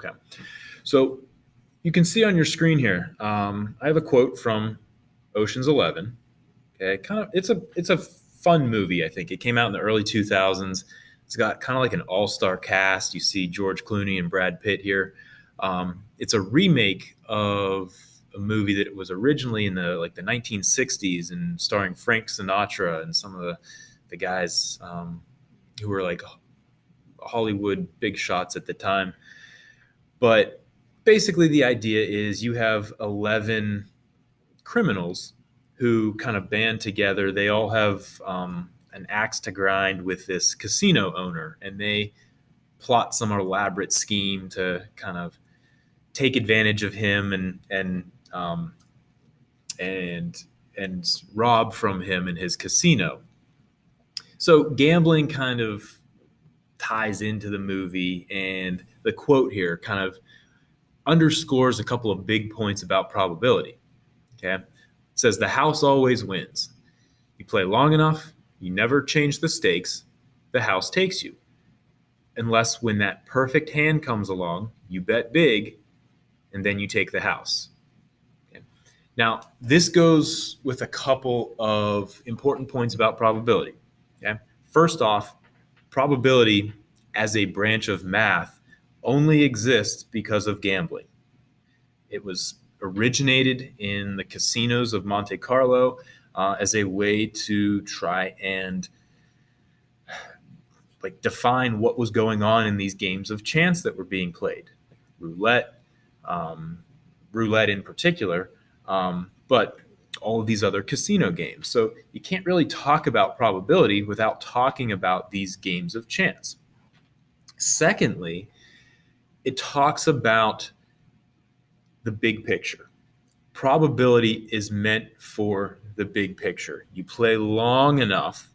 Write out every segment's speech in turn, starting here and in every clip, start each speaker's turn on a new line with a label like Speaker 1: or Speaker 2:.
Speaker 1: Okay. So you can see on your screen here, I have a quote from Ocean's 11. Okay, it's a fun movie. I think it came out in the early 2000s. It's got kind of like an all-star cast. You see George Clooney and Brad Pitt here. It's a remake of a movie that was originally in the 1960s and starring Frank Sinatra and some of the guys who were like Hollywood big shots at the time. But basically, the idea is you have 11 criminals who kind of band together. They all have an axe to grind with this casino owner, and they plot some elaborate scheme to kind of take advantage of him and rob from him in his casino. So gambling kind of ties into the movie, and the quote here kind of underscores a couple of big points about probability. Okay, it says the house always wins. You play long enough, you never change the stakes, the house takes you. Unless when that perfect hand comes along, you bet big, and then you take the house. Okay. Now, this goes with a couple of important points about probability. Okay? First off, probability as a branch of math only exists because of gambling. It was originated in the casinos of Monte Carlo as a way to try and define what was going on in these games of chance that were being played, roulette in particular, but all of these other casino games. So you can't really talk about probability without talking about these games of chance. Secondly, it talks about the big picture. Probability is meant for the big picture. You play long enough,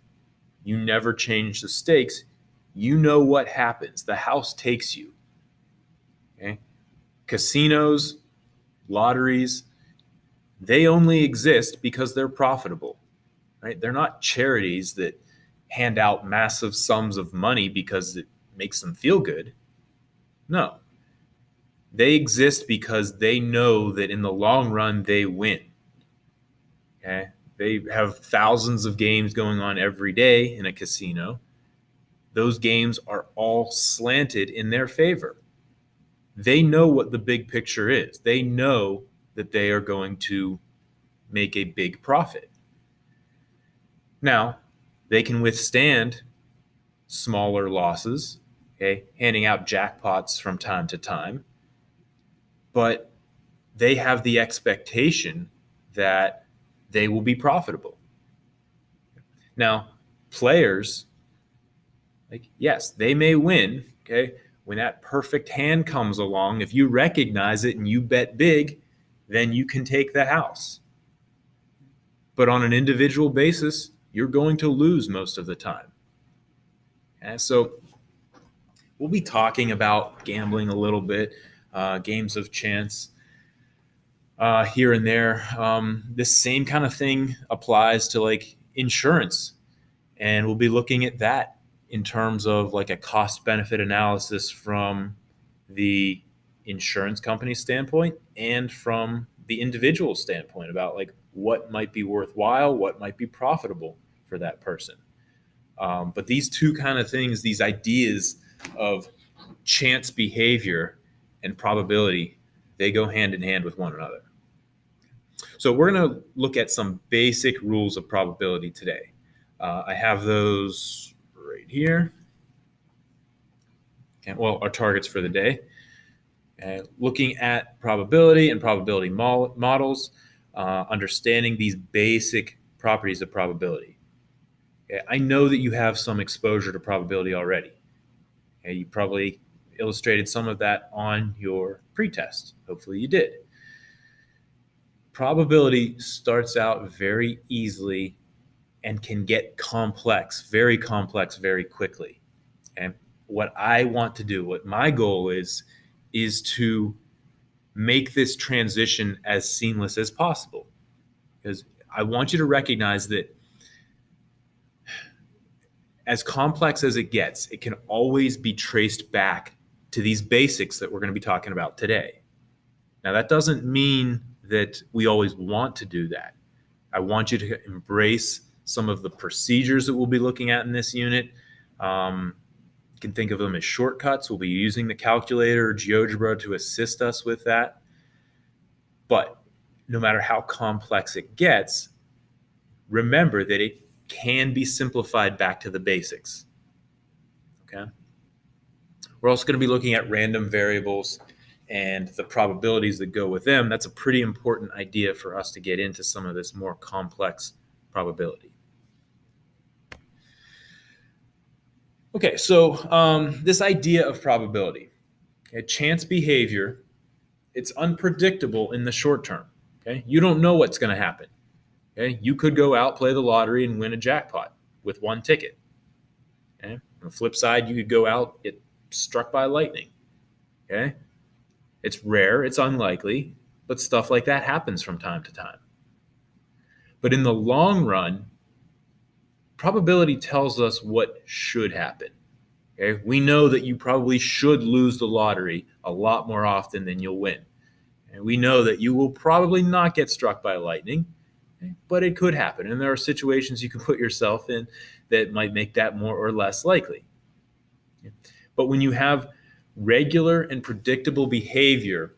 Speaker 1: you never change the stakes, you know what happens. The house takes you. Okay? Casinos, lotteries, they only exist because they're profitable. Right? They're not charities that hand out massive sums of money because it makes them feel good. No. They exist because they know that in the long run, they win. Okay? They have thousands of games going on every day in a casino. Those games are all slanted in their favor. They know what the big picture is. They know that they are going to make a big profit. Now, they can withstand smaller losses, okay, handing out jackpots from time to time, but they have the expectation that they will be profitable. Now, players, yes, they may win, okay? When that perfect hand comes along, if you recognize it and you bet big, then you can take the house. But on an individual basis, you're going to lose most of the time. Okay? So we'll be talking about gambling a little bit, games of chance here and there. This same kind of thing applies to insurance, and we'll be looking at that in terms of a cost benefit analysis from the insurance company standpoint and from the individual standpoint about what might be worthwhile, what might be profitable for that person. But these two kind of things, these ideas of chance behavior and probability, they go hand in hand with one another. So we're going to look at some basic rules of probability today. I have those right here. Okay, well, our targets for the day. Looking at probability and probability models, understanding these basic properties of probability. Okay, I know that you have some exposure to probability already. Okay, you probably illustrated some of that on your pretest. Hopefully you did. Probability starts out very easily and can get complex very quickly. And what I want to do, what my goal is to make this transition as seamless as possible. Because I want you to recognize that as complex as it gets, it can always be traced back to these basics that we're going to be talking about today. Now, that doesn't mean that we always want to do that. I want you to embrace some of the procedures that we'll be looking at in this unit. You can think of them as shortcuts. We'll be using the calculator or GeoGebra to assist us with that. But no matter how complex it gets, remember that it can be simplified back to the basics. Okay? We're also going to be looking at random variables and the probabilities that go with them. That's a pretty important idea for us to get into some of this more complex probability. Okay, so this idea of probability, chance behavior, it's unpredictable in the short term. Okay, you don't know what's going to happen. Okay, you could go out, play the lottery, and win a jackpot with one ticket. Okay, on the flip side, you could go out, get struck by lightning. Okay, it's rare, it's unlikely, but stuff like that happens from time to time. But in the long run, probability tells us what should happen. Okay? We know that you probably should lose the lottery a lot more often than you'll win. And we know that you will probably not get struck by lightning, okay? But it could happen. And there are situations you can put yourself in that might make that more or less likely. Okay? But when you have regular and predictable behavior,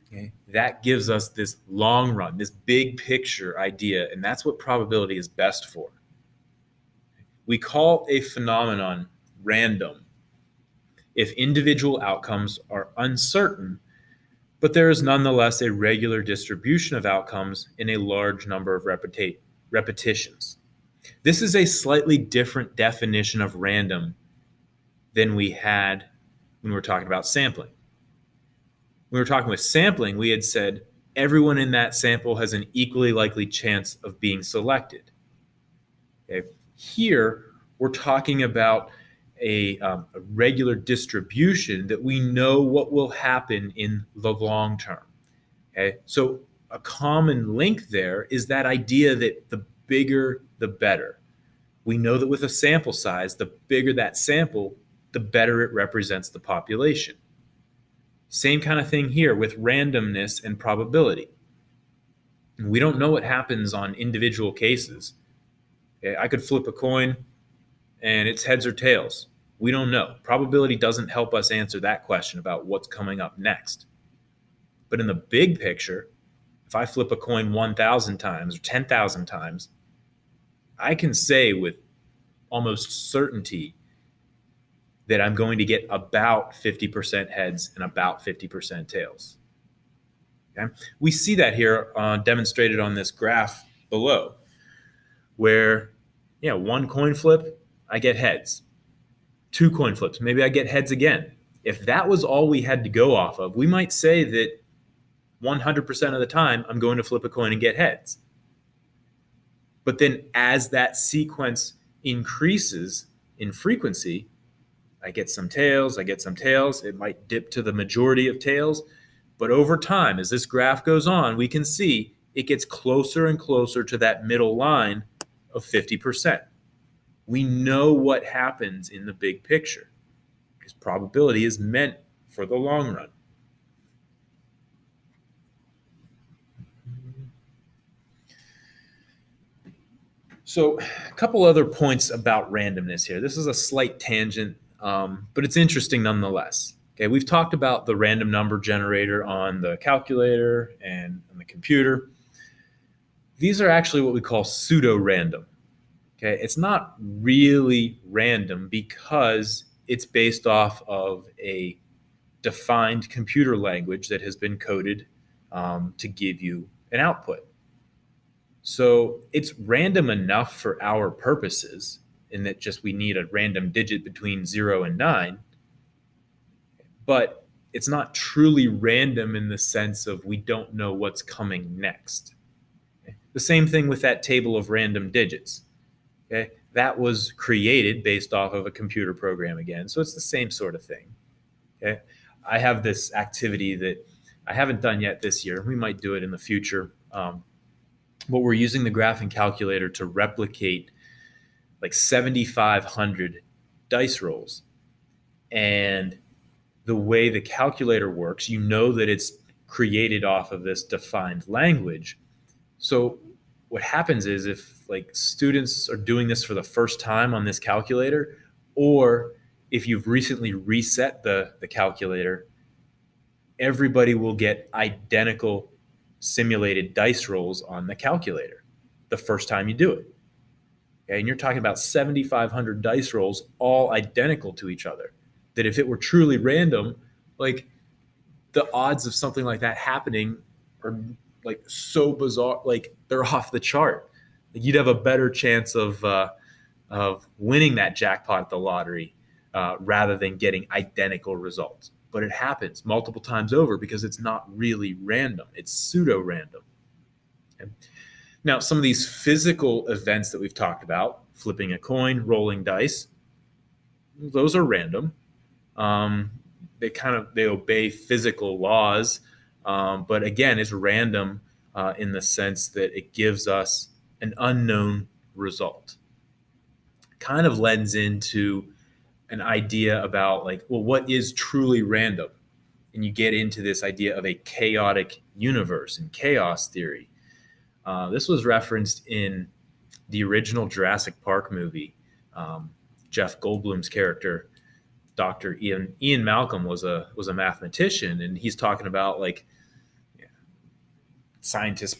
Speaker 1: okay, that gives us this long run, this big picture idea, and that's what probability is best for. We call a phenomenon random if individual outcomes are uncertain, but there is nonetheless a regular distribution of outcomes in a large number of repetitions. This is a slightly different definition of random than we had when we were talking about sampling. When we were talking with sampling, we had said everyone in that sample has an equally likely chance of being selected. Okay? Here, we're talking about a regular distribution that we know what will happen in the long term. Okay? So a common link there is that idea that the bigger, the better. We know that with a sample size, the bigger that sample, the better it represents the population. Same kind of thing here with randomness and probability. We don't know what happens on individual cases. Okay? I could flip a coin and it's heads or tails. We don't know. Probability doesn't help us answer that question about what's coming up next. But in the big picture, if I flip a coin 1,000 times or 10,000 times, I can say with almost certainty that I'm going to get about 50% heads and about 50% tails. Okay? We see that here demonstrated on this graph below, where one coin flip, I get heads. 2 coin flips, maybe I get heads again. If that was all we had to go off of, we might say that 100% of the time I'm going to flip a coin and get heads. But then as that sequence increases in frequency, I get some tails, it might dip to the majority of tails, but over time, as this graph goes on, we can see it gets closer and closer to that middle line of 50%. We know what happens in the big picture because probability is meant for the long run. So a couple other points about randomness here. This is a slight tangent, but it's interesting nonetheless. Okay, we've talked about the random number generator on the calculator and on the computer. These are actually what we call pseudo-random. Okay, it's not really random because it's based off of a defined computer language that has been coded to give you an output. So it's random enough for our purposes in that just we need a random digit between 0 and 9, but it's not truly random in the sense of we don't know what's coming next. Okay? The same thing with that table of random digits. Okay? That was created based off of a computer program again, so it's the same sort of thing. Okay? I have this activity that I haven't done yet this year. We might do it in the future. But we're using the graphing calculator to replicate like 7,500 dice rolls. And the way the calculator works, you know that it's created off of this defined language. So what happens is if like students are doing this for the first time on this calculator, or if you've recently reset the calculator, everybody will get identical simulated dice rolls on the calculator the first time you do it. Okay? And you're talking about 7,500 dice rolls all identical to each other. That if it were truly random, like the odds of something like that happening are like so bizarre, like they're off the chart. Like you'd have a better chance of winning that jackpot at the lottery rather than getting identical results. But it happens multiple times over because it's not really random; it's pseudo-random. Okay? Now, some of these physical events that we've talked about, flipping a coin, rolling dice, those are random. Um, they obey physical laws, but again, it's random in the sense that it gives us an unknown result. Kind of lends into an idea about like, well, what is truly random? And you get into this idea of a chaotic universe and chaos theory. This was referenced in the original Jurassic Park movie. Jeff Goldblum's character, Dr. Ian Malcolm, was a mathematician, and he's talking about like scientists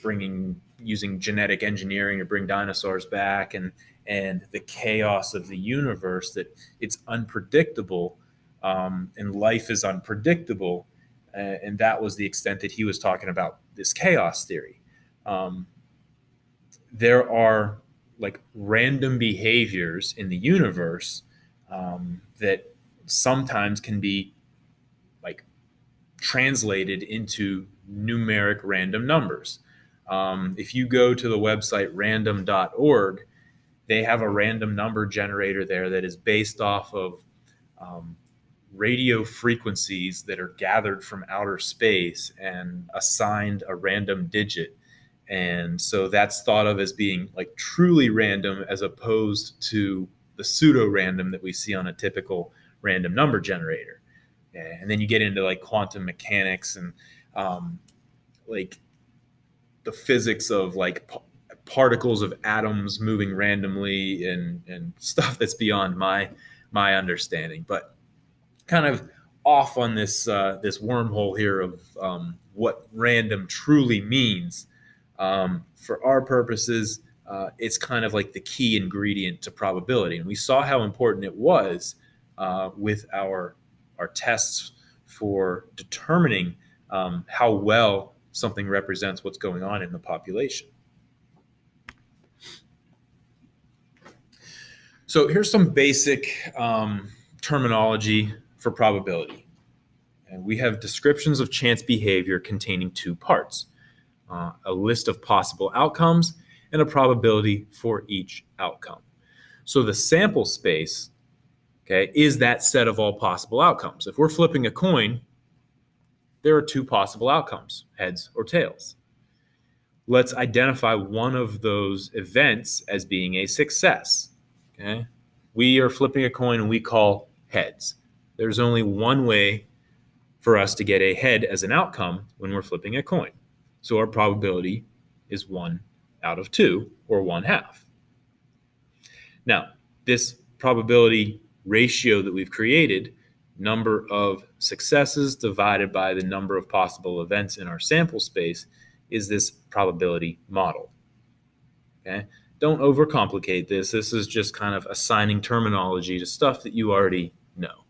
Speaker 1: using genetic engineering to bring dinosaurs back, and the chaos of the universe, that it's unpredictable, and life is unpredictable, and that was the extent that he was talking about this chaos theory. There are like random behaviors in the universe that sometimes can be like translated into numeric random numbers. If you go to the website random.org, they have a random number generator there that is based off of radio frequencies that are gathered from outer space and assigned a random digit. And so that's thought of as being like truly random as opposed to the pseudo random that we see on a typical random number generator. And then you get into like quantum mechanics and like the physics of like particles of atoms moving randomly and stuff that's beyond my understanding. But kind of off on this this wormhole here of what random truly means. For our purposes, it's kind of like the key ingredient to probability, and we saw how important it was with our tests for determining how well something represents what's going on in the population. So here's some basic terminology for probability. And we have descriptions of chance behavior containing two parts. A list of possible outcomes and a probability for each outcome. So the sample space, okay, is that set of all possible outcomes. If we're flipping a coin, there are two possible outcomes, heads or tails. Let's identify one of those events as being a success. Okay? We are flipping a coin and we call heads. There's only one way for us to get a head as an outcome when we're flipping a coin. So our probability is 1 out of 2, or 1/2. Now, this probability ratio that we've created, number of successes divided by the number of possible events in our sample space, is this probability model. Okay? Don't overcomplicate this. This is just kind of assigning terminology to stuff that you already know.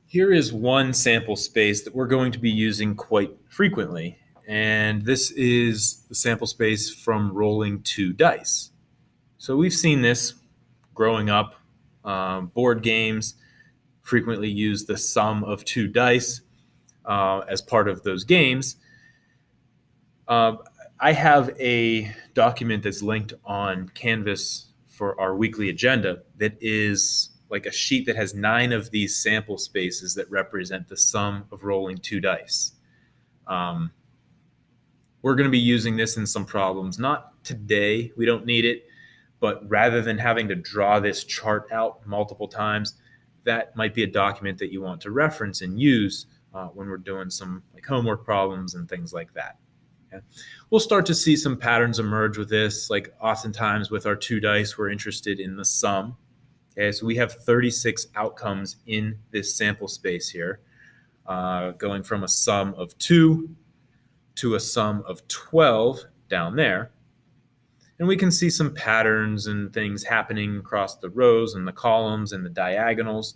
Speaker 1: Here is one sample space that we're going to be using quite frequently, and this is the sample space from rolling 2 dice. So we've seen this growing up. Board games frequently use the sum of 2 dice as part of those games. I have a document that's linked on Canvas for our weekly agenda that is like a sheet that has 9 of these sample spaces that represent the sum of rolling 2 dice. We're going to be using this in some problems. Not today, we don't need it, But rather than having to draw this chart out multiple times, that might be a document that you want to reference and use when we're doing some like homework problems and things like that. Okay? We'll start to see some patterns emerge with this. Like oftentimes with our 2 dice, we're interested in the sum. Okay, so we have 36 outcomes in this sample space here, going from a sum of 2 to a sum of 12 down there. And we can see some patterns and things happening across the rows and the columns and the diagonals.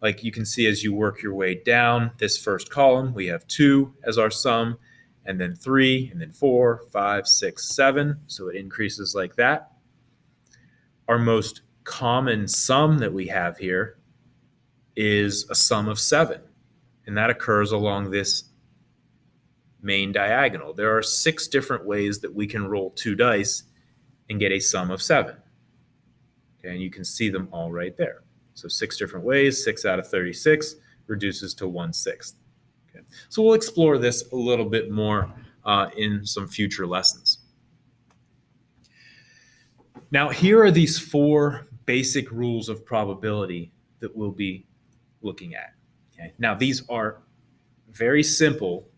Speaker 1: Like you can see as you work your way down this first column, we have 2 as our sum, and then 3, and then 4, 5, 6, 7. So it increases like that. Our most common sum that we have here is a sum of 7, and that occurs along this main diagonal. There are 6 different ways that we can roll 2 dice and get a sum of 7. Okay, and you can see them all right there. So 6 different ways, 6 out of 36 reduces to 1/6. Okay. So we'll explore this a little bit more in some future lessons. Now, here are these 4 basic rules of probability that we'll be looking at. Okay. Now, these are very simple,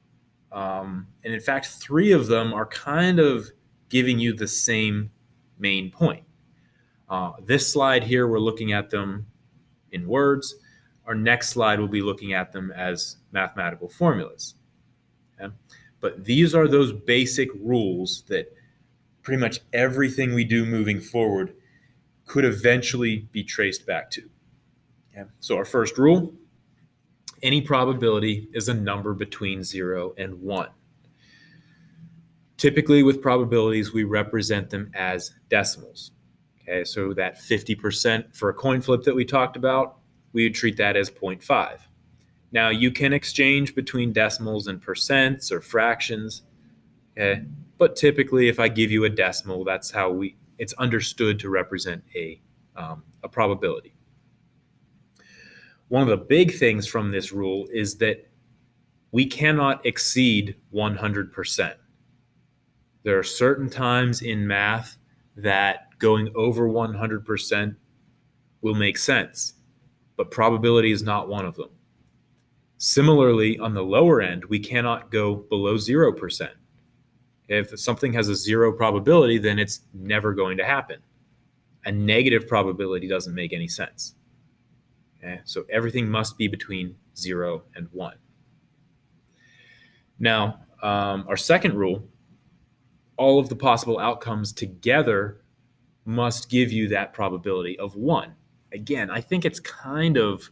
Speaker 1: and in fact, 3 of them are kind of giving you the same main point. This slide here, we're looking at them in words. Our next slide, we'll be looking at them as mathematical formulas. Okay? But these are those basic rules that pretty much everything we do moving forward could eventually be traced back to. Okay? So our first rule, any probability is a number between 0 and 1. Typically with probabilities, we represent them as decimals. Okay, so that 50% for a coin flip that we talked about, we would treat that as 0.5. Now you can exchange between decimals and percents or fractions, okay? But typically if I give you a decimal, that's how it's understood to represent a probability. One of the big things from this rule is that we cannot exceed 100%. There are certain times in math that going over 100% will make sense, but probability is not one of them. Similarly, on the lower end, we cannot go below 0%. If something has a 0 probability, then it's never going to happen. A negative probability doesn't make any sense. Okay? So everything must be between 0 and 1. Now, our second rule, all of the possible outcomes together must give you that probability of 1. Again, I think it's kind of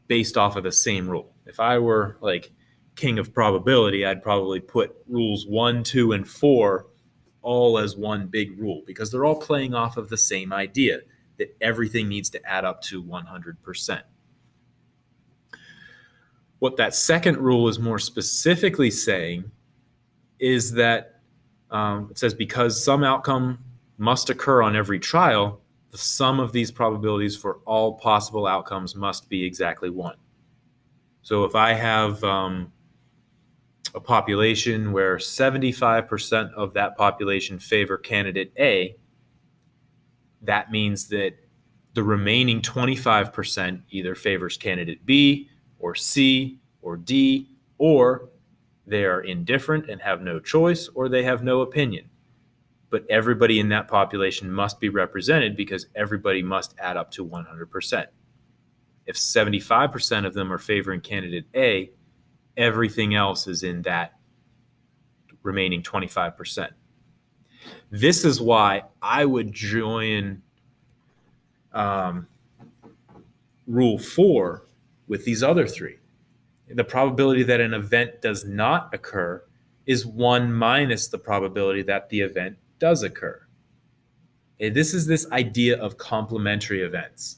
Speaker 1: based off of the same rule. If I were like king of probability, I'd probably put rules 1, 2, and 4 all as one big rule because they're all playing off of the same idea that everything needs to add up to 100%. What that second rule is more specifically saying is that it says because some outcome must occur on every trial, the sum of these probabilities for all possible outcomes must be exactly 1. So if I have a population where 75% of that population favor candidate A, that means that the remaining 25% either favors candidate B or C or D, or they are indifferent and have no choice, or they have no opinion. But everybody in that population must be represented because everybody must add up to 100%. If 75% of them are favoring candidate A, everything else is in that remaining 25%. This is why I would join rule 4 with these other 3. The probability that an event does not occur is 1 minus the probability that the event does occur. Okay, this is this idea of complementary events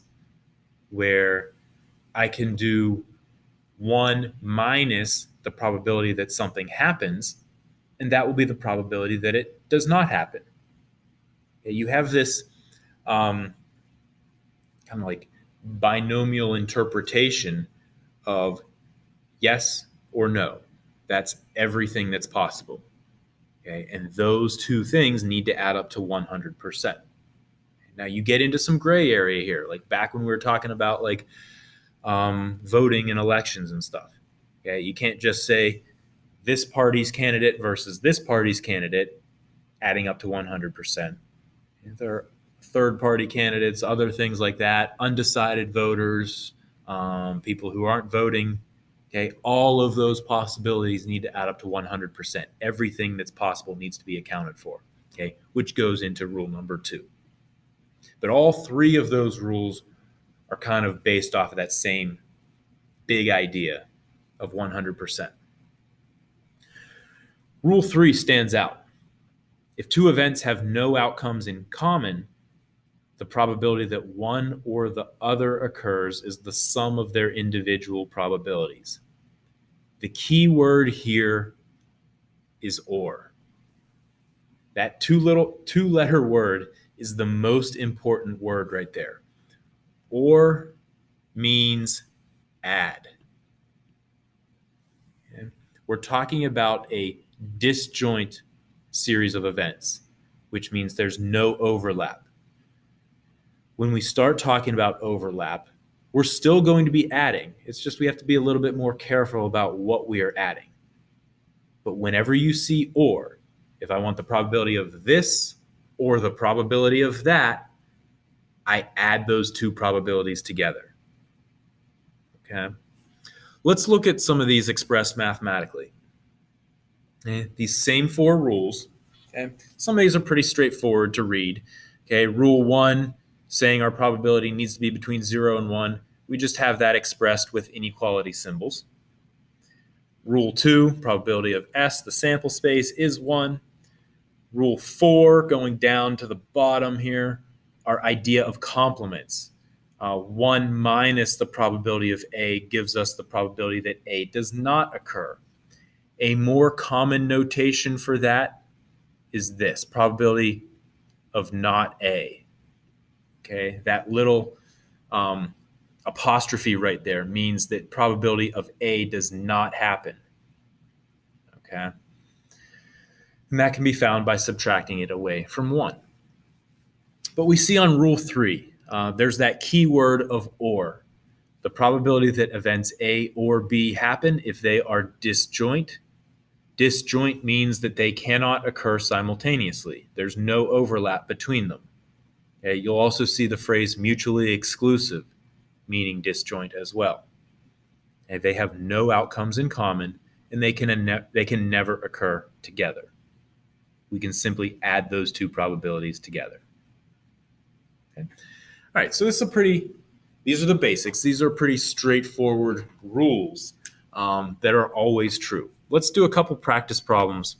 Speaker 1: where I can do 1 minus the probability that something happens, and that will be the probability that it does not happen. Okay, you have this kind of like binomial interpretation of yes or no. That's everything that's possible. Okay, and those 2 things need to add up to 100%. Now you get into some gray area here, like back when we were talking about like voting in elections and stuff. Okay, you can't just say this party's candidate versus this party's candidate, adding up to 100%. There are third-party candidates, other things like that, undecided voters, people who aren't voting. Okay, all of those possibilities need to add up to 100%. Everything that's possible needs to be accounted for. Okay, which goes into rule number 2. But all 3 of those rules are kind of based off of that same big idea of 100%. Rule 3 stands out. If 2 events have no outcomes in common, the probability that one or the other occurs is the sum of their individual probabilities. The key word here is or. That two-letter word is the most important word right there. Or means add. Okay? We're talking about a disjoint series of events, which means there's no overlap. When we start talking about overlap, we're still going to be adding. It's just we have to be a little bit more careful about what we are adding. But whenever you see or, if I want the probability of this or the probability of that, I add those 2 probabilities together. Okay? Let's look at some of these expressed mathematically. These same 4 rules, okay? Some of these are pretty straightforward to read. Okay, rule 1, saying our probability needs to be between 0 and 1. We just have that expressed with inequality symbols. Rule 2, probability of S, the sample space, is 1. Rule 4, going down to the bottom here, our idea of complements. 1 minus the probability of A gives us the probability that A does not occur. A more common notation for that is this, probability of not A. Okay, that little apostrophe right there means that probability of A does not happen. Okay, and that can be found by subtracting it away from 1. But we see on rule 3, there's that key word of or. The probability that events A or B happen if they are disjoint. Disjoint means that they cannot occur simultaneously. There's no overlap between them. Okay, you'll also see the phrase mutually exclusive, meaning disjoint as well. Okay, they have no outcomes in common, and they can never occur together. We can simply add those 2 probabilities together. Okay. All right, so these are the basics. These are pretty straightforward rules that are always true. Let's do a couple practice problems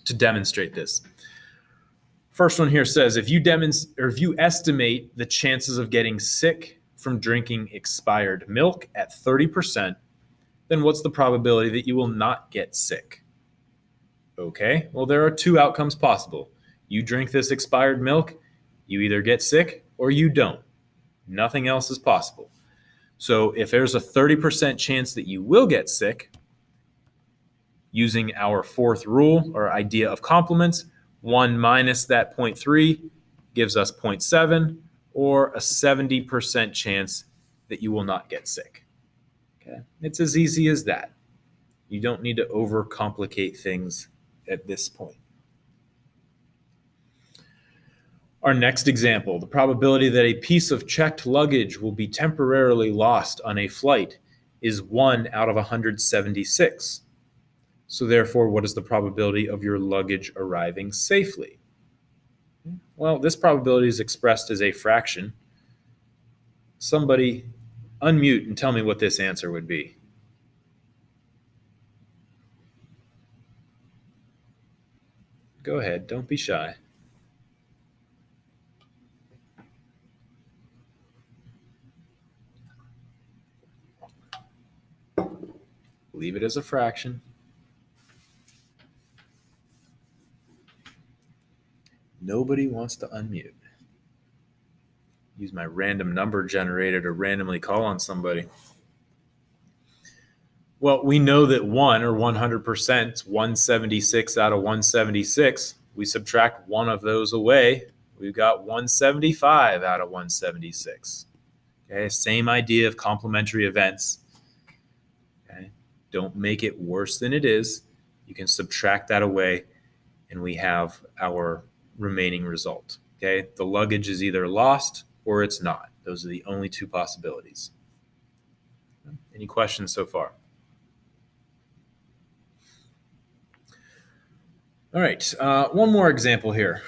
Speaker 1: to demonstrate this. First one here says, if you estimate the chances of getting sick from drinking expired milk at 30%, then what's the probability that you will not get sick? Okay, well, there are 2 outcomes possible. You drink this expired milk, you either get sick or you don't. Nothing else is possible. So if there's a 30% chance that you will get sick, using our 4th rule or idea of complements, 1 minus that 0.3 gives us 0.7, or a 70% chance that you will not get sick. Okay, it's as easy as that. You don't need to overcomplicate things at this point. Our next example, the probability that a piece of checked luggage will be temporarily lost on a flight is 1 out of 176. So therefore, what is the probability of your luggage arriving safely? Well, this probability is expressed as a fraction. Somebody unmute and tell me what this answer would be. Go ahead, don't be shy. Leave it as a fraction. Nobody wants to unmute. Use my random number generator to randomly call on somebody. Well, we know that 1 or 100% is 176 out of 176. We subtract one of those away, we've got 175 out of 176. Okay, same idea of complementary events. Okay, don't make it worse than it is. You can subtract that away, and we have our remaining result. Okay, the luggage is either lost or it's not. Those are the only two possibilities. Any questions so far? All right, one more example here.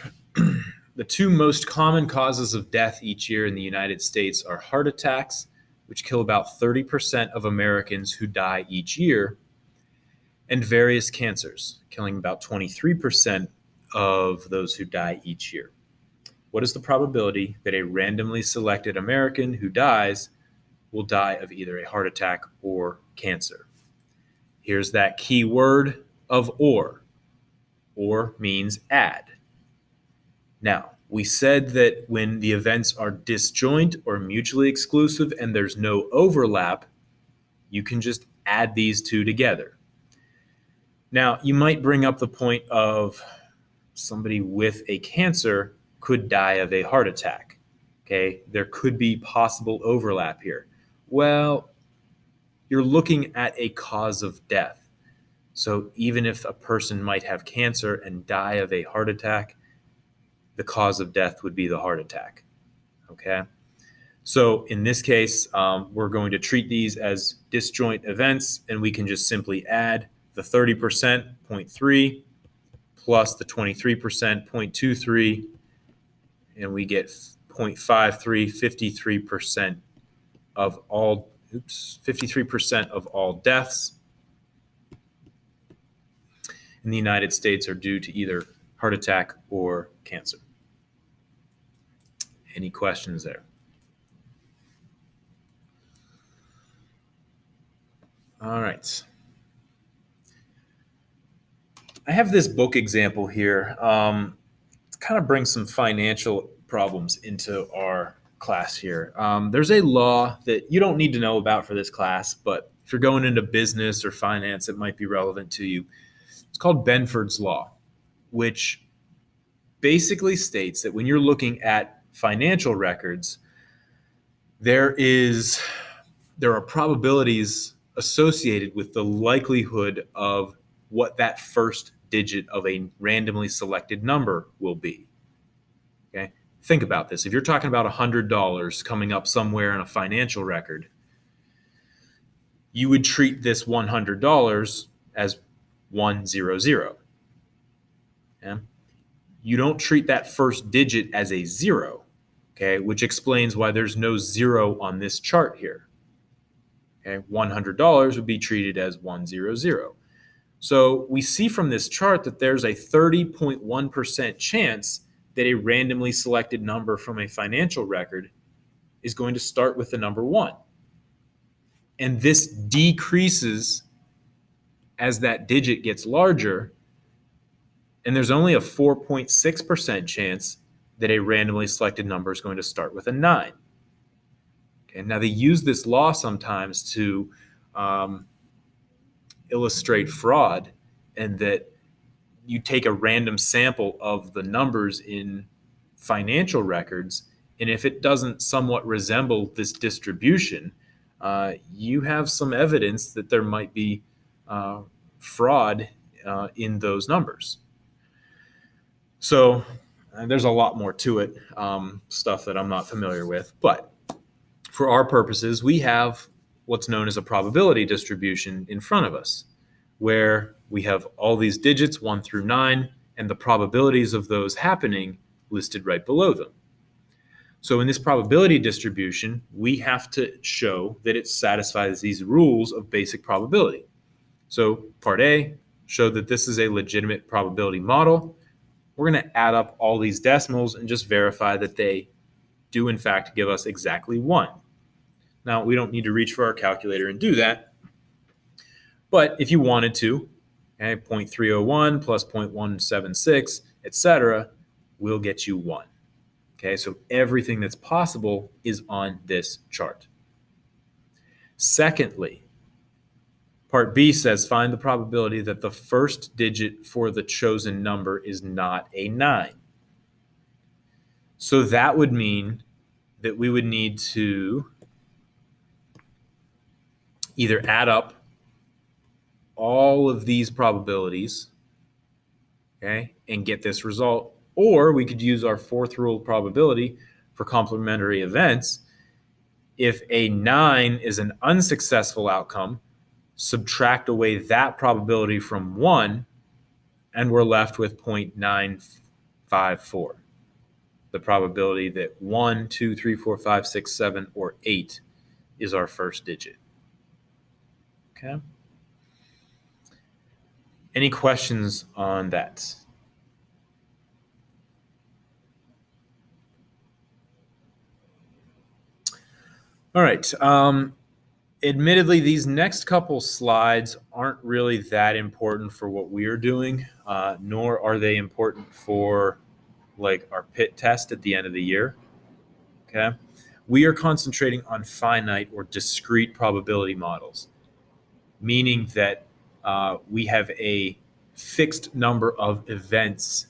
Speaker 1: The two most common causes of death each year in the United States are heart attacks, which kill about 30% of Americans who die each year, and various cancers, killing about 23% of those who die each year. What is the probability that a randomly selected American who dies will die of either a heart attack or cancer? Here's that key word of or. Or means add. Now, we said that when the events are disjoint or mutually exclusive and there's no overlap, you can just add these two together. Now, you might bring up the point of somebody with a cancer could die of a heart attack. Okay, there could be possible overlap here. Well, you're looking at a cause of death. So even if a person might have cancer and die of a heart attack, the cause of death would be the heart attack. Okay? So in this case, we're going to treat these as disjoint events, and we can just simply add the 30%, 0.3, plus the 23%, 0.23, and we get 0.53, 53% of all 53% of all deaths in the United States are due to either heart attack or cancer. Any questions there? All right. I have this book example here. It kind of brings some financial problems into our class here. There's a law that you don't need to know about for this class, but if you're going into business or finance, it might be relevant to you. It's called Benford's Law, which basically states that when you're looking at financial records, there are probabilities associated with the likelihood of what that first digit of a randomly selected number will be. Okay? Think about this. If you're talking about $100 coming up somewhere in a financial record, you would treat this $100 as 100. Okay? You don't treat that first digit as a zero, okay, which explains why there's no zero on this chart here. Okay, $100 would be treated as 100. So we see from this chart that there's a 30.1% chance that a randomly selected number from a financial record is going to start with the number 1. And this decreases as that digit gets larger, and there's only a 4.6% chance that a randomly selected number is going to start with a 9. Okay, now they use this law sometimes to illustrate fraud, and that you take a random sample of the numbers in financial records, and if it doesn't somewhat resemble this distribution, you have some evidence that there might be fraud in those numbers. So there's a lot more to it, stuff that I'm not familiar with. But for our purposes, we have what's known as a probability distribution in front of us, where we have all these digits, 1 through 9, and the probabilities of those happening listed right below them. So in this probability distribution, we have to show that it satisfies these rules of basic probability. So part A, show that this is a legitimate probability model. We're going to add up all these decimals and just verify that they do in fact give us exactly 1. Now, we don't need to reach for our calculator and do that, but if you wanted to, okay, 0.301 plus 0.176, etc., will get you 1. Okay, so everything that's possible is on this chart. Secondly, part B says find the probability that the first digit for the chosen number is not a 9. So that would mean that we would need to either add up all of these probabilities, okay, and get this result, or we could use our fourth rule of probability for complementary events. If a 9 is an unsuccessful outcome, subtract away that probability from 1, and we're left with 0.954. The probability that 1, 2, 3, 4, 5, 6, 7, or 8 is our first digit. Okay. Any questions on that? All right. Admittedly, these next couple slides aren't really that important for what we are doing, nor are they important for like our PIT test at the end of the year. Okay. We are concentrating on finite or discrete probability models, meaning that we have a fixed number of events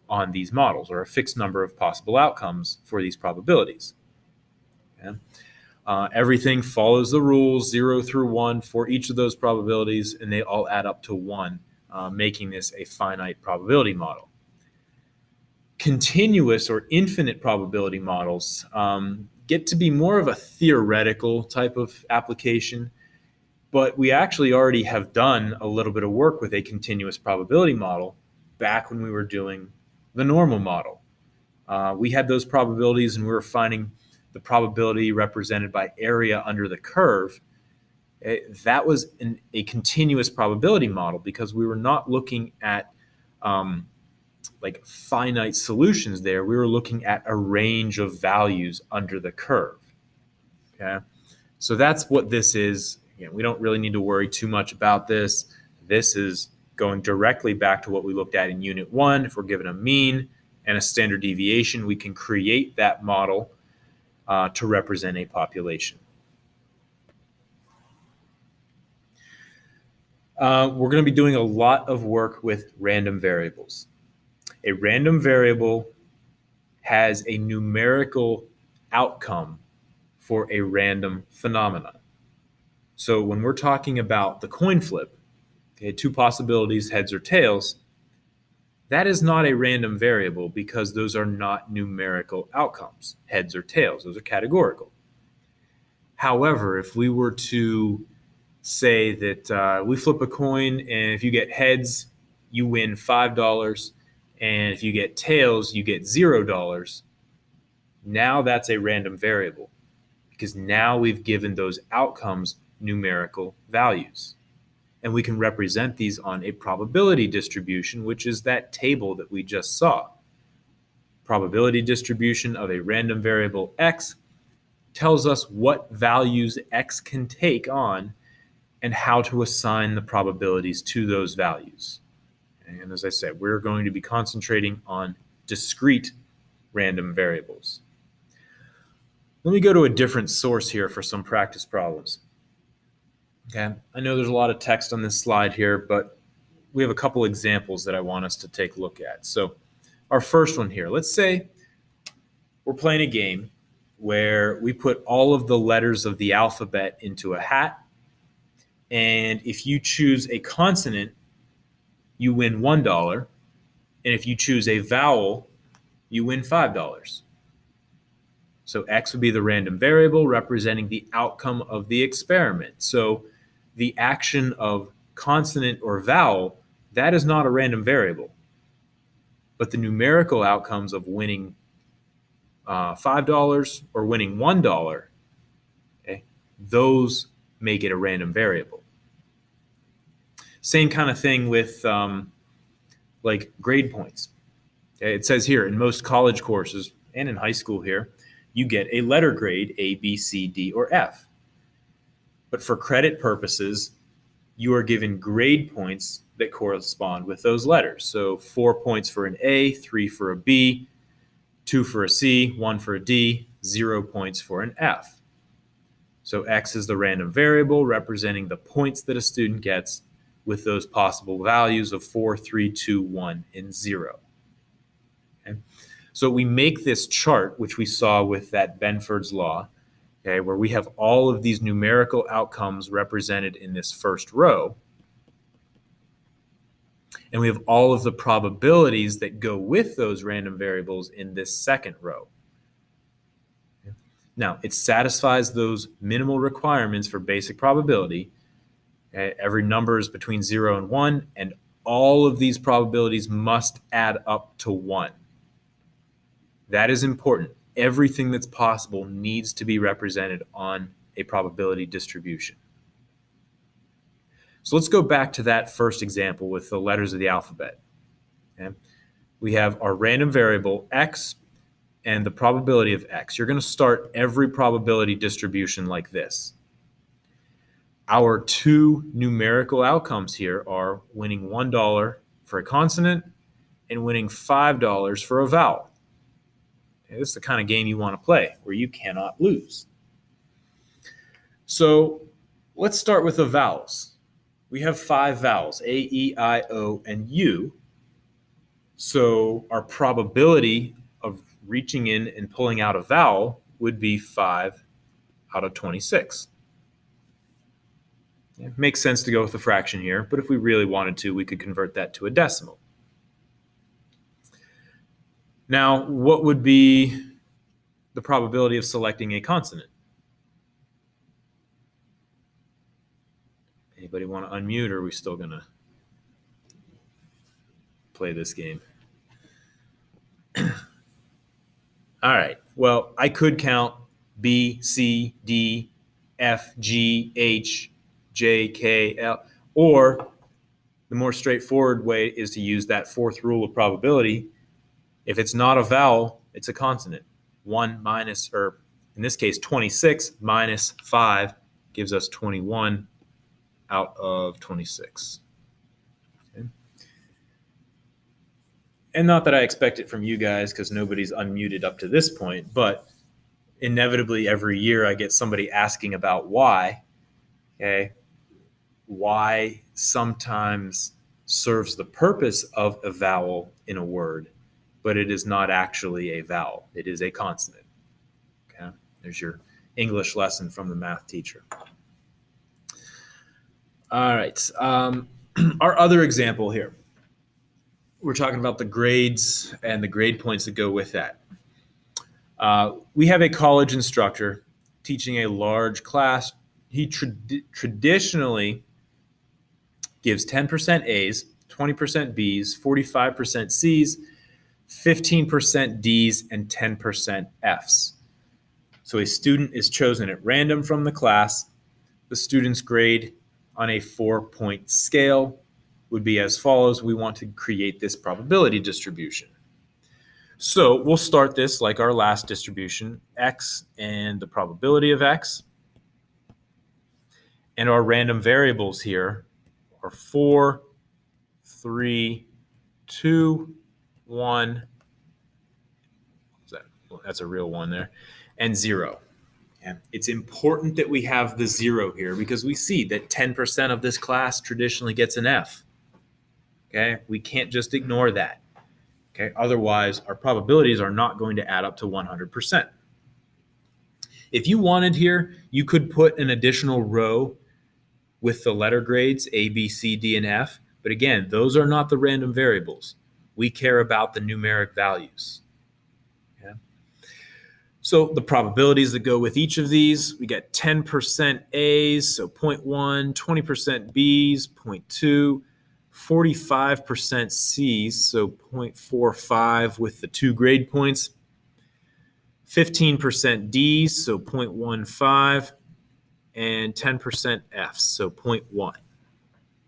Speaker 1: on these models, or a fixed number of possible outcomes for these probabilities. Okay? Everything follows the rules 0 through 1 for each of those probabilities, and they all add up to 1, making this a finite probability model. Continuous or infinite probability models get to be more of a theoretical type of application, but we actually already have done a little bit of work with a continuous probability model back when we were doing the normal model. We had those probabilities, and we were finding the probability represented by area under the curve. That was a continuous probability model because we were not looking at like finite solutions there. We were looking at a range of values under the curve. Okay, so that's what this is. Again, we don't really need to worry too much about this. This is going directly back to what we looked at in Unit 1. If we're given a mean and a standard deviation, we can create that model to represent a population. We're going to be doing a lot of work with random variables. A random variable has a numerical outcome for a random phenomenon. So when we're talking about the coin flip, okay, two possibilities, heads or tails, that is not a random variable because those are not numerical outcomes, heads or tails. Those are categorical. However, if we were to say that we flip a coin, and if you get heads, you win $5, and if you get tails, you get $0, now that's a random variable because now we've given those outcomes numerical values. And we can represent these on a probability distribution, which is that table that we just saw. Probability distribution of a random variable x tells us what values x can take on and how to assign the probabilities to those values. And as I said, we're going to be concentrating on discrete random variables. Let me go to a different source here for some practice problems. Okay, I know there's a lot of text on this slide here, but we have a couple examples that I want us to take a look at. So our first one here, let's say we're playing a game where we put all of the letters of the alphabet into a hat, and if you choose a consonant, you win $1, and if you choose a vowel, you win $5. So x would be the random variable representing the outcome of the experiment. So the action of consonant or vowel, that is not a random variable. But the numerical outcomes of winning $5 or winning $1, okay, those make it a random variable. Same kind of thing with like grade points. Okay, it says here in most college courses and in high school here, you get a letter grade A, B, C, D, or F. But for credit purposes, you are given grade points that correspond with those letters. So 4 points for an A, 3 for a B, 2 for a C, 1 for a D, 0 points for an F. So X is the random variable representing the points that a student gets with those possible values of 4, 3, 2, 1, and 0. Okay? So we make this chart, which we saw with that Benford's law, okay, where we have all of these numerical outcomes represented in this first row. And we have all of the probabilities that go with those random variables in this second row. Now, it satisfies those minimal requirements for basic probability. Every number is between 0 and 1, and all of these probabilities must add up to 1. That is important. Everything that's possible needs to be represented on a probability distribution. So let's go back to that first example with the letters of the alphabet. Okay? We have our random variable x and the probability of x. You're going to start every probability distribution like this. Our two numerical outcomes here are winning $1 for a consonant and winning $5 for a vowel. Okay, this is the kind of game you want to play where you cannot lose. So let's start with the vowels. We have 5 vowels, A, E, I, O, and U. So our probability of reaching in and pulling out a vowel would be 5 out of 26. It makes sense to go with a fraction here, but if we really wanted to, we could convert that to a decimal. Now, what would be the probability of selecting a consonant? Anybody want to unmute, or are we still going to play this game? All right. Well, I could count B, C, D, F, G, H, J, K, L, or the more straightforward way is to use that fourth rule of probability. If it's not a vowel, it's a consonant. 1 minus, or in this case, 26 minus 5 gives us 21 out of 26. Okay. And not that I expect it from you guys, because nobody's unmuted up to this point, but inevitably every year I get somebody asking about why. Okay, why sometimes serves the purpose of a vowel in a word, but it is not actually a vowel. It is a consonant. Okay, there's your English lesson from the math teacher. All right, our other example here. We're talking about the grades and the grade points that go with that. We have a college instructor teaching a large class. He traditionally gives 10% A's, 20% B's, 45% C's, 15% D's, and 10% F's. So a student is chosen at random from the class. The student's grade on a 4-point scale would be as follows. We want to create this probability distribution. So we'll start this like our last distribution, x and the probability of x. And our random variables here are 4, 3, 2, 1. That's a real 1 there. And 0. And it's important that we have the 0 here because we see that 10% of this class traditionally gets an F. Okay, we can't just ignore that. Okay, otherwise our probabilities are not going to add up to 100%. If you wanted here, you could put an additional row with the letter grades A, B, C, D, and F. But again, those are not the random variables. We care about the numeric values. Okay? So the probabilities that go with each of these, we get 10% A's, so 0.1, 20% B's, 0.2, 45% C's, so 0.45 with the 2 grade points, 15% D's, so 0.15, and 10% F's, so 0.1.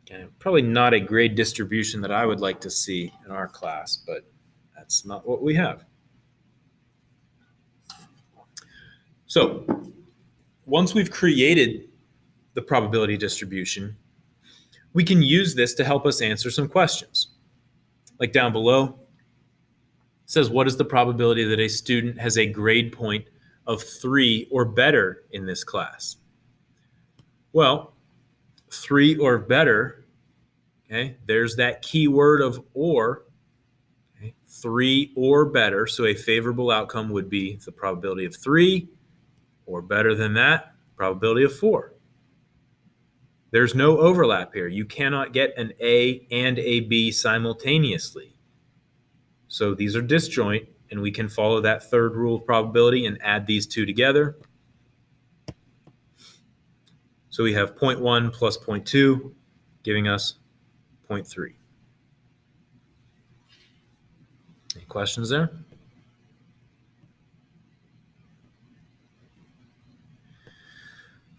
Speaker 1: Okay, probably not a grade distribution that I would like to see in our class, but that's not what we have. So once we've created the probability distribution, we can use this to help us answer some questions. Like down below, it says, what is the probability that a student has a grade point of 3 or better in this class? Well, 3 or better, okay, there's that key word of or. Okay. 3 or better. So a favorable outcome would be the probability of 3, or better than that, probability of 4. There's no overlap here. You cannot get an A and a B simultaneously. So these are disjoint, and we can follow that third rule of probability and add these two together. So we have 0.1 plus 0.2, giving us 0.3. Any questions there?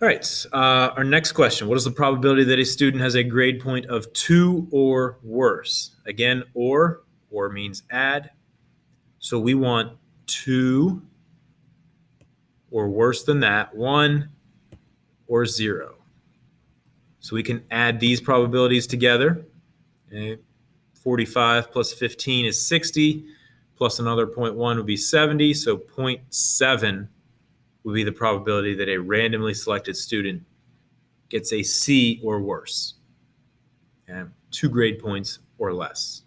Speaker 1: All right, our next question. What is the probability that a student has a grade point of 2 or worse? Again, or means add. So we want 2 or worse than that, 1 or 0. So we can add these probabilities together. Okay. 45 plus 15 is 60, plus another 0.1 would be 70. So 0.7 would be the probability that a randomly selected student gets a C or worse. Okay. 2 grade points or less.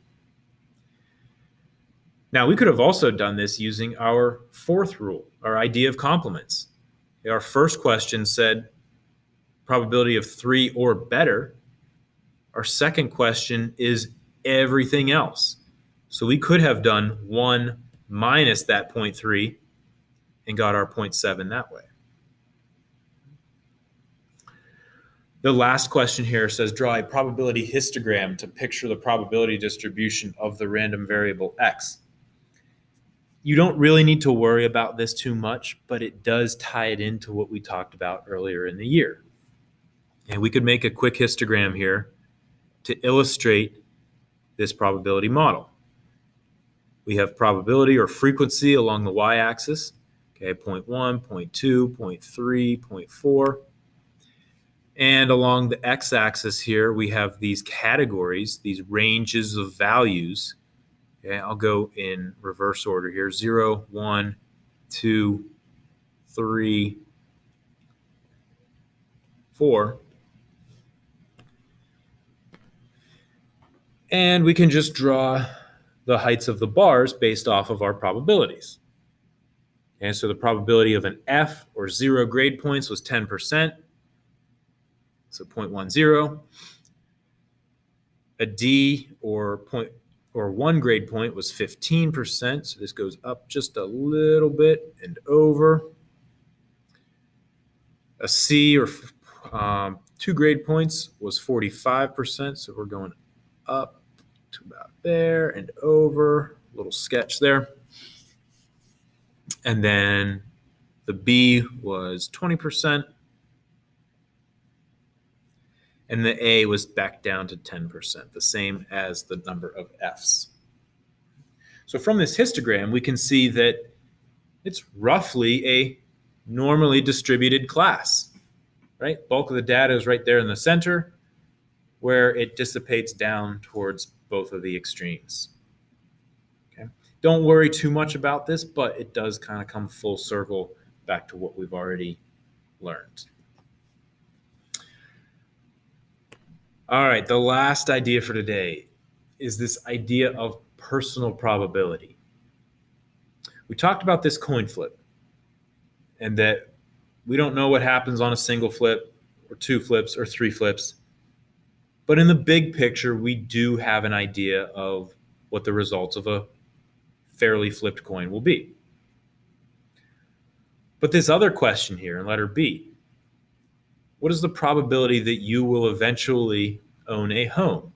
Speaker 1: Now, we could have also done this using our fourth rule, our idea of complements. Our first question said probability of 3 or better. Our second question is everything else. So we could have done 1 minus that 0.3 and got our 0.7 that way. The last question here says draw a probability histogram to picture the probability distribution of the random variable x. You don't really need to worry about this too much, but it does tie it into what we talked about earlier in the year. And we could make a quick histogram here to illustrate this probability model. We have probability or frequency along the y-axis, okay, 0.1, 0.2, 0.3, 0.4. And along the x-axis here, we have these categories, these ranges of values. Okay, I'll go in reverse order here. 0, 1, 2, 3, 4. And we can just draw the heights of the bars based off of our probabilities. Okay, so the probability of an F or 0 grade points was 10%. So 0.10. A D or 1 grade point was 15%. So this goes up just a little bit and over. A C or 2 grade points was 45%. So we're going up to about there and over. A little sketch there. And then the B was 20%. And the A was back down to 10%, the same as the number of Fs. So from this histogram, we can see that it's roughly a normally distributed class, right? Bulk of the data is right there in the center, where it dissipates down towards both of the extremes. Okay? Don't worry too much about this, but it does kind of come full circle back to what we've already learned. All right, the last idea for today is this idea of personal probability. We talked about this coin flip and that we don't know what happens on a single flip or 2 flips or 3 flips. But in the big picture, we do have an idea of what the results of a fairly flipped coin will be. But this other question here in letter B, what is the probability that you will eventually own a home?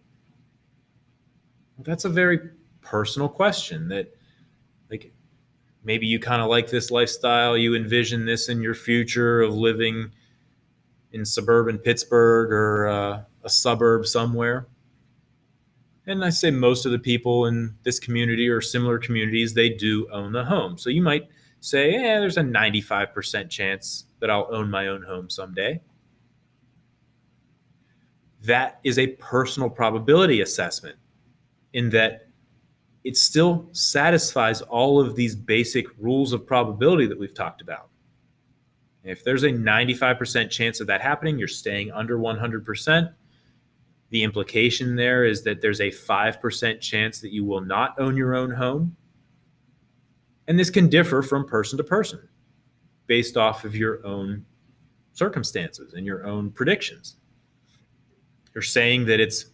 Speaker 1: Well, that's a very personal question that, like, maybe you kind of like this lifestyle, you envision this in your future of living in suburban Pittsburgh or a suburb somewhere. And I say most of the people in this community or similar communities, they do own a home. So you might say, there's a 95% chance that I'll own my own home someday. That is a personal probability assessment in that it still satisfies all of these basic rules of probability that we've talked about. If there's a 95% chance of that happening, you're staying under 100%. The implication there is that there's a 5% chance that you will not own your own home. And this can differ from person to person based off of your own circumstances and your own predictions. You're saying that it's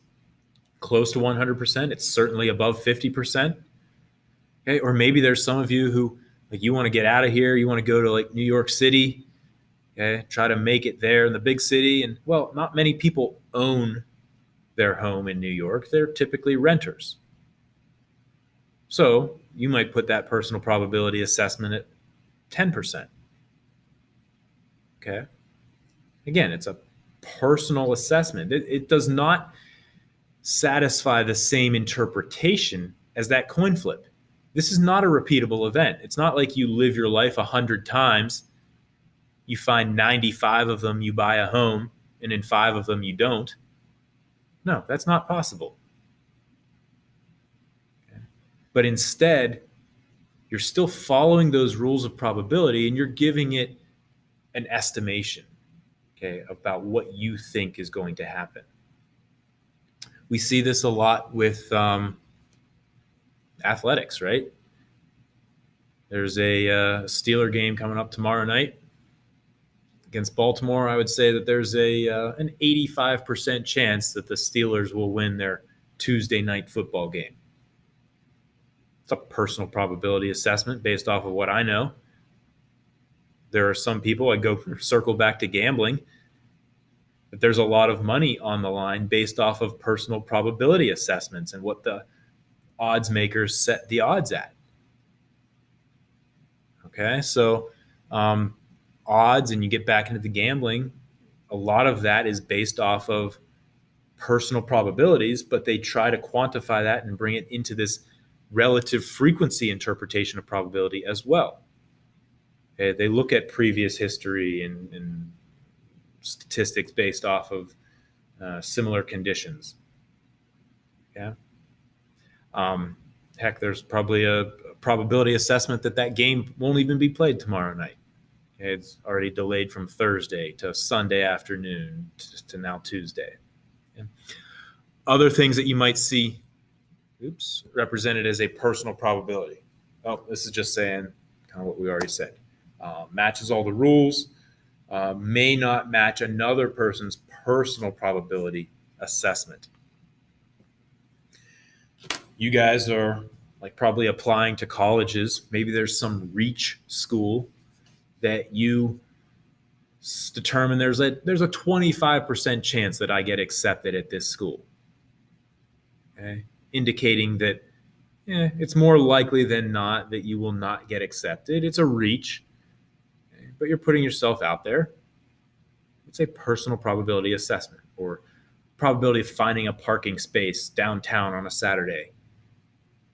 Speaker 1: close to 100%. It's certainly above 50%. Okay. Or maybe there's some of you who, like, you want to get out of here. You want to go to like New York City. Okay. Try to make it there in the big city. And well, not many people own their home in New York. They're typically renters. So you might put that personal probability assessment at 10%. Okay. Again, it's a personal assessment. It does not satisfy the same interpretation as that coin flip. This is not a repeatable event. It's not like you live your life 100 times, you find 95 of them, you buy a home, and in 5 of them you don't. No, that's not possible. Okay. But instead, you're still following those rules of probability and you're giving it an estimation, okay, about what you think is going to happen. We see this a lot with athletics, right? There's a Steeler game coming up tomorrow night against Baltimore. I would say that there's an 85% chance that the Steelers will win their Tuesday night football game. It's a personal probability assessment based off of what I know. There are some people, I go circle back to gambling, but there's a lot of money on the line based off of personal probability assessments and what the odds makers set the odds at. Okay, so odds, and you get back into the gambling, a lot of that is based off of personal probabilities, but they try to quantify that and bring it into this relative frequency interpretation of probability as well. Okay, they look at previous history and statistics based off of similar conditions. Yeah. Heck, there's probably a probability assessment that game won't even be played tomorrow night. Okay, it's already delayed from Thursday to Sunday afternoon to now Tuesday. Yeah. Other things that you might see, represented as a personal probability. Oh, this is just saying kind of what we already said. Matches all the rules, may not match another person's personal probability assessment. You guys are like probably applying to colleges. Maybe there's some reach school that you determine there's a 25% chance that I get accepted at this school. Okay? Indicating that it's more likely than not that you will not get accepted. It's a reach, okay? But you're putting yourself out there. It's a personal probability assessment, or probability of finding a parking space downtown on a Saturday.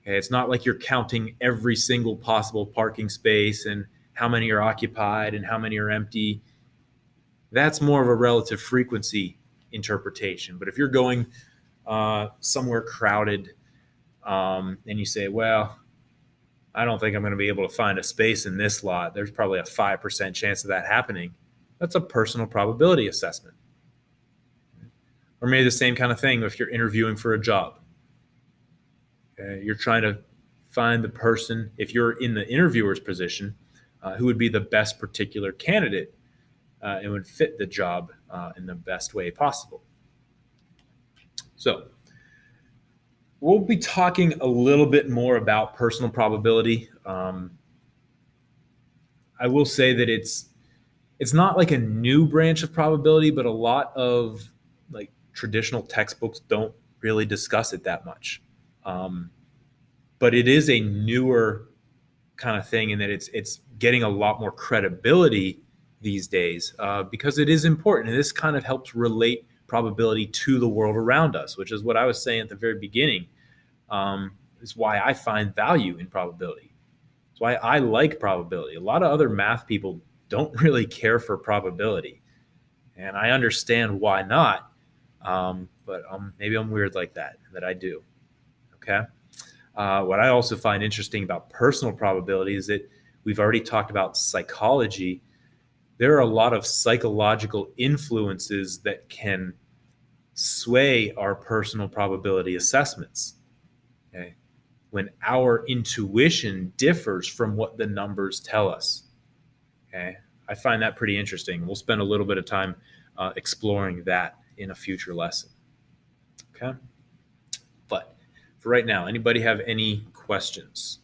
Speaker 1: Okay? It's not like you're counting every single possible parking space and how many are occupied and how many are empty. That's more of a relative frequency interpretation. But if you're going somewhere crowded, and you say, well, I don't think I'm going to be able to find a space in this lot, there's probably a 5% chance of that happening. That's a personal probability assessment. Or maybe the same kind of thing if you're interviewing for a job. Okay? You're trying to find the person, if you're in the interviewer's position, who would be the best particular candidate and would fit the job in the best way possible. So we'll be talking a little bit more about personal probability. I will say that it's not like a new branch of probability, but a lot of like traditional textbooks don't really discuss it that much. But it is a newer kind of thing in that it's getting a lot more credibility these days because it is important. And this kind of helps relate probability to the world around us, which is what I was saying at the very beginning. Is why I find value in probability. It's why I like probability. A lot of other math people don't really care for probability, and I understand why not. But maybe I'm weird like that I do. Okay. What I also find interesting about personal probability is that we've already talked about psychology. There are a lot of psychological influences that can sway our personal probability assessments. Okay? When our intuition differs from what the numbers tell us. Okay? I find that pretty interesting. We'll spend a little bit of time exploring that in a future lesson. Okay? But for right now, anybody have any questions?